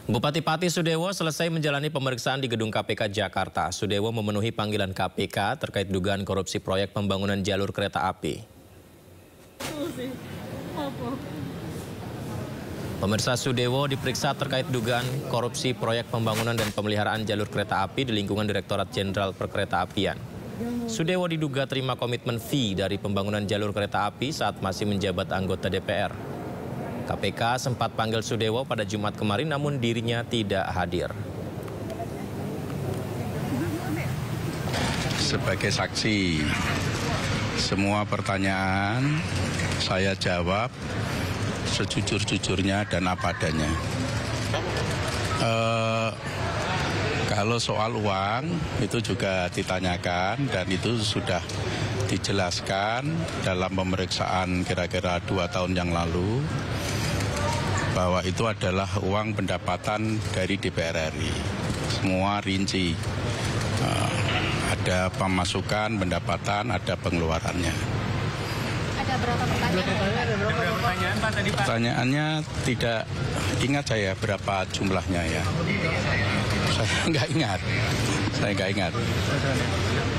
Bupati Pati Sudewo selesai menjalani pemeriksaan di Gedung KPK Jakarta. Sudewo memenuhi panggilan KPK terkait dugaan korupsi proyek pembangunan jalur kereta api. Pemirsa, Sudewo diperiksa terkait dugaan korupsi proyek pembangunan dan pemeliharaan jalur kereta api di lingkungan Direktorat Jenderal Perkeretaapian. Sudewo diduga terima komitmen fee dari pembangunan jalur kereta api saat masih menjabat anggota DPR. KPK sempat panggil Sudewo pada Jumat kemarin, namun dirinya tidak hadir. Sebagai saksi, semua pertanyaan saya jawab sejujur-jujurnya dan apa adanya. Kalau soal uang itu juga ditanyakan dan itu sudah dijelaskan dalam pemeriksaan kira-kira 2 tahun yang lalu bahwa itu adalah uang pendapatan dari DPR RI. Semua rinci. Ada pemasukan, pendapatan, ada pengeluarannya. Ada berapa pertanyaan? Pak, tadi, Pak? Pertanyaannya tidak ingat saya berapa jumlahnya ya. Saya nggak ingat.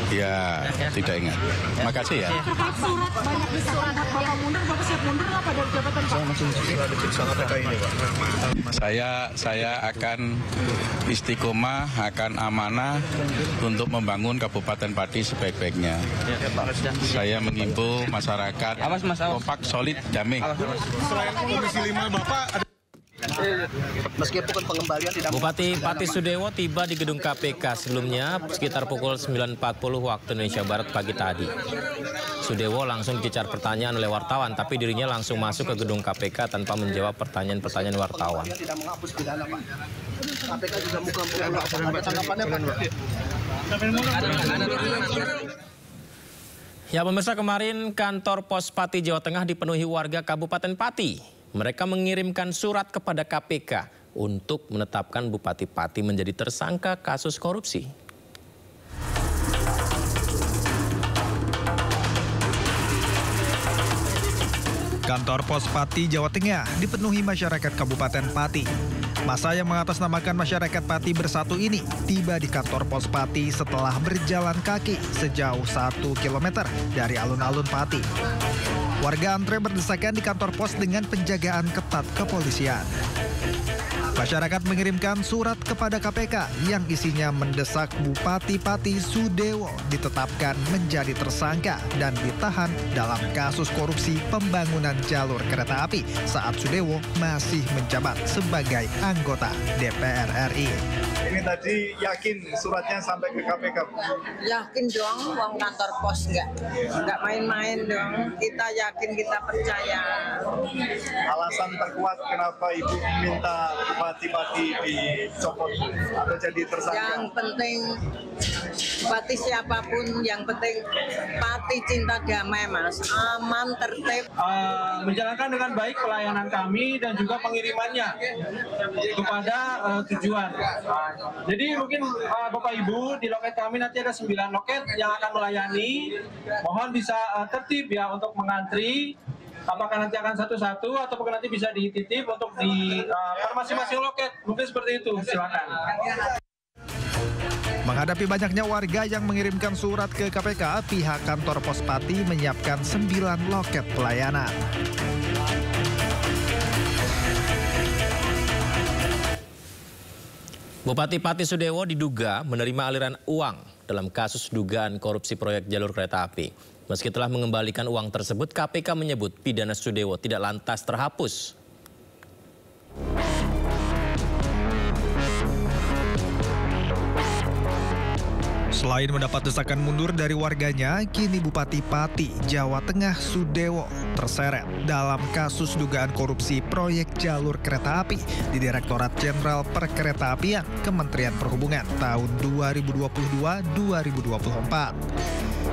Ya, tidak ingat. Makasih ya. Surat banyak di surat Bapak mundur, Bapak siap mundur apa dari jabatan Pak? Saya akan istiqomah, akan amanah untuk membangun Kabupaten Pati sebaik-baiknya. Saya mengimbau masyarakat kompak, solid, damai. Selain Komisi 5 Bapak, meskipun pengembalian tidak. Bupati Pati Sudewo tiba di gedung KPK sebelumnya sekitar pukul 9.40 waktu Indonesia Barat pagi tadi. Sudewo langsung dicecar pertanyaan oleh wartawan, tapi dirinya langsung masuk ke gedung KPK tanpa menjawab pertanyaan-pertanyaan wartawan. Tidak menghapus pidana, Pak. KPK juga bukan tanggapannya, Pak. Ya pemirsa, kemarin kantor Pos Pati Jawa Tengah dipenuhi warga Kabupaten Pati. Mereka mengirimkan surat kepada KPK untuk menetapkan Bupati Pati menjadi tersangka kasus korupsi. Kantor Pos Pati Jawa Tengah dipenuhi masyarakat Kabupaten Pati. Masa yang mengatasnamakan masyarakat Pati Bersatu ini tiba di kantor Pos Pati setelah berjalan kaki sejauh 1 km dari alun-alun Pati. Warga antre berdesakan di kantor pos dengan penjagaan ketat kepolisian. Masyarakat mengirimkan surat kepada KPK yang isinya mendesak Bupati Pati Sudewo ditetapkan menjadi tersangka dan ditahan dalam kasus korupsi pembangunan jalur kereta api saat Sudewo masih menjabat sebagai anggota DPR RI. ini tadi yakin suratnya sampai ke KPK? Yakin dong, uang kantor pos nggak main-main dong. Kita yakin, kita percaya. Alasan terkuat kenapa Ibu minta Bupati Pati dicopot atau jadi tersangka? Yang penting Bupati siapapun, yang penting Pati cinta damai, Mas. Aman, tertib. Menjalankan dengan baik pelayanan kami dan juga pengirimannya kepada tujuan. Jadi mungkin Bapak Ibu, di loket kami nanti ada 9 loket yang akan melayani. Mohon bisa tertib ya untuk mengantri. Apakah nanti akan satu-satu atau nanti bisa dititip untuk di masing-masing loket. Mungkin seperti itu, silakan. Menghadapi banyaknya warga yang mengirimkan surat ke KPK, pihak kantor Pos Pati menyiapkan 9 loket pelayanan. Bupati Pati Sudewo diduga menerima aliran uang dalam kasus dugaan korupsi proyek jalur kereta api. Meski telah mengembalikan uang tersebut, KPK menyebut pidana Sudewo tidak lantas terhapus. Selain mendapat desakan mundur dari warganya, kini Bupati Pati, Jawa Tengah Sudewo terseret dalam kasus dugaan korupsi proyek jalur kereta api di Direktorat Jenderal Perkeretaapian Kementerian Perhubungan tahun 2022-2024.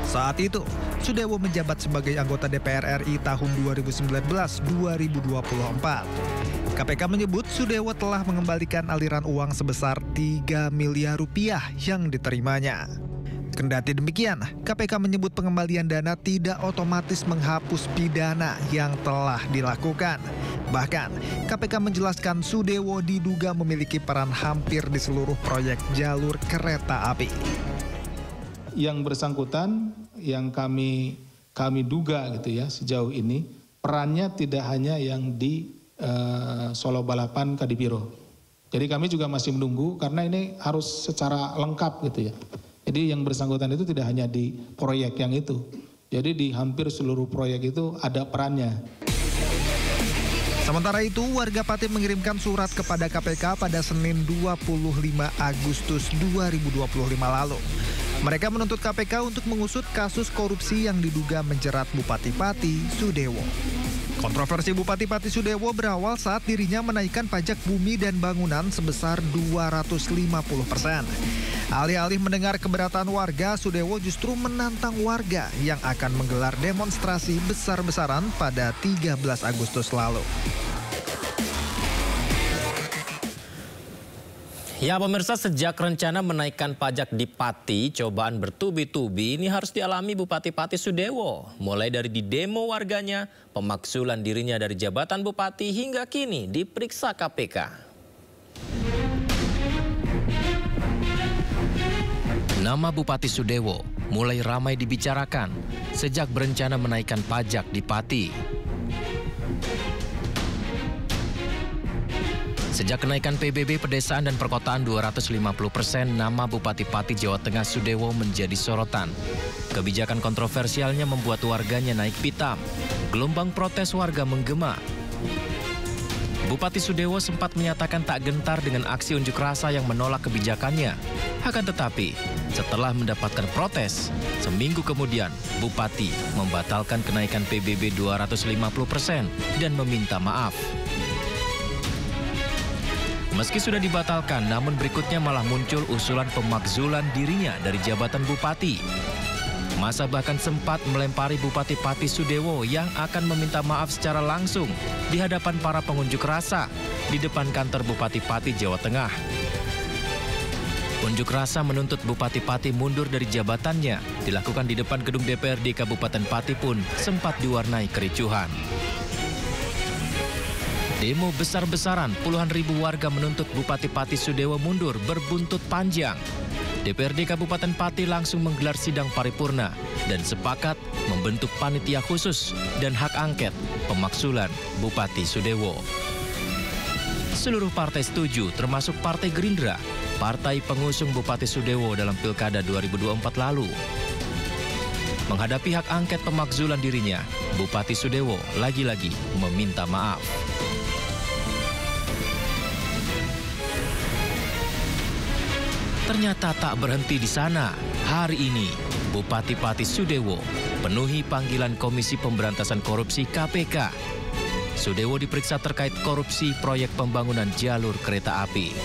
Saat itu, Sudewo menjabat sebagai anggota DPR RI tahun 2019-2024. KPK menyebut Sudewo telah mengembalikan aliran uang sebesar 3 miliar rupiah yang diterimanya. Kendati demikian, KPK menyebut pengembalian dana tidak otomatis menghapus pidana yang telah dilakukan. Bahkan, KPK menjelaskan Sudewo diduga memiliki peran hampir di seluruh proyek jalur kereta api. Yang bersangkutan, yang kami duga gitu ya sejauh ini, perannya tidak hanya yang di Solo Balapan Kadipiro. Jadi kami juga masih menunggu karena ini harus secara lengkap gitu ya. Jadi yang bersangkutan itu tidak hanya di proyek yang itu. Jadi di hampir seluruh proyek itu ada perannya. Sementara itu, warga Pati mengirimkan surat kepada KPK pada Senin 25 Agustus 2025 lalu. Mereka menuntut KPK untuk mengusut kasus korupsi yang diduga menjerat Bupati Pati Sudewo. Kontroversi Bupati Pati Sudewo berawal saat dirinya menaikkan pajak bumi dan bangunan sebesar 250%. Alih-alih mendengar keberatan warga, Sudewo justru menantang warga yang akan menggelar demonstrasi besar-besaran pada 13 Agustus lalu. Ya pemirsa, sejak rencana menaikkan pajak di Pati, cobaan bertubi-tubi ini harus dialami Bupati Pati Sudewo. Mulai dari didemo warganya, pemakzulan dirinya dari jabatan Bupati hingga kini diperiksa KPK. Nama Bupati Sudewo mulai ramai dibicarakan sejak berencana menaikkan pajak di Pati. Sejak kenaikan PBB pedesaan dan perkotaan 250%, nama Bupati Pati Jawa Tengah Sudewo menjadi sorotan. Kebijakan kontroversialnya membuat warganya naik pitam. Gelombang protes warga menggema. Bupati Sudewo sempat menyatakan tak gentar dengan aksi unjuk rasa yang menolak kebijakannya. Akan tetapi, setelah mendapatkan protes, seminggu kemudian Bupati membatalkan kenaikan PBB 250% dan meminta maaf. Meski sudah dibatalkan, namun berikutnya malah muncul usulan pemakzulan dirinya dari jabatan Bupati. Masa bahkan sempat melempari Bupati Pati Sudewo yang akan meminta maaf secara langsung di hadapan para pengunjuk rasa di depan kantor Bupati Pati Jawa Tengah. Unjuk rasa menuntut Bupati Pati mundur dari jabatannya dilakukan di depan gedung DPRD Kabupaten Pati pun sempat diwarnai kericuhan. Demo besar-besaran, puluhan ribu warga menuntut Bupati Pati Sudewo mundur berbuntut panjang. DPRD Kabupaten Pati langsung menggelar sidang paripurna dan sepakat membentuk panitia khusus dan hak angket pemakzulan Bupati Sudewo. Seluruh partai setuju, termasuk Partai Gerindra, partai pengusung Bupati Sudewo dalam Pilkada 2024 lalu. Menghadapi hak angket pemakzulan dirinya, Bupati Sudewo lagi-lagi meminta maaf. Ternyata tak berhenti di sana. Hari ini, Bupati Pati Sudewo penuhi panggilan Komisi Pemberantasan Korupsi KPK. Sudewo diperiksa terkait korupsi proyek pembangunan jalur kereta api.